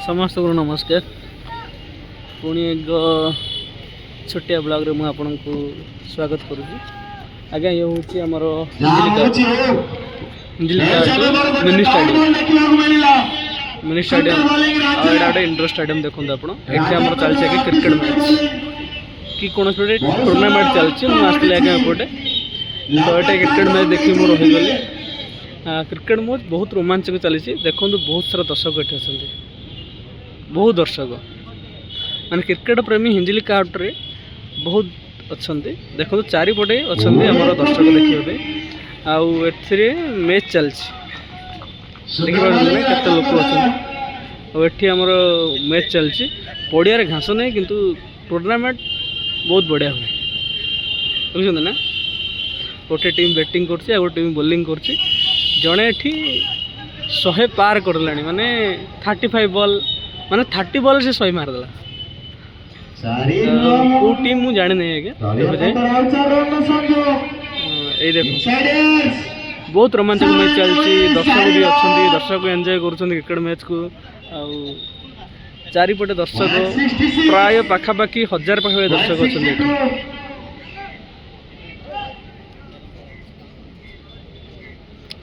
समस्त को नमस्कार। पुणी एक छोटिया ब्लॉग रे मुझे आपन को स्वागत करुँगी। आज्ञा ये हूँ आमर मिनी स्टेडियम गोटे इंडोर स्टेडियम देखते आप चलती क्रिकेट मैच कि कौन टूर्नामेंट चलती मुझे आज्ञा एपटे तो ये क्रिकेट मैच देखी मुझे रहीगली। क्रिकेट मैच बहुत रोमांचक चली देखो बहुत सारा दर्शक ये अच्छा बहुत दर्शक माने क्रिकेट प्रेमी हिंजिली काउंट्रे बहुत अच्छा देखो चारिपटे अच्छा आमर दर्शक देखा आउ मैच चलती देखिए केते लोक अच्छा आमर मैच चलती पड़िया घास नहीं किंतु टूर्नामेंट बहुत बढ़िया हुए बुझे ना। गोटे टीम बैटिंग कर टीम बोलिंग कर जड़े ये 100 पार कर माने 35 बॉल माने 30 बॉल से 100 मारदेला कौ टीम मुझे जाने नहीं आगे ये देखो बहुत रोमांचक मैच चलती दर्शक भी अच्छा दर्शक एंजॉय कर क्रिकेट मैच को चारिपटे दर्शक प्राय पाखापाखि 1000 पाखे दर्शक अच्छा।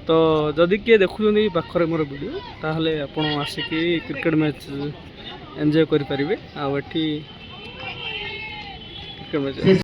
तो जदि किए देखुं पाखरे मोर वीडियो ताहले आपण आसिकी क्रिकेट मैच एंजॉय करें। Cricket match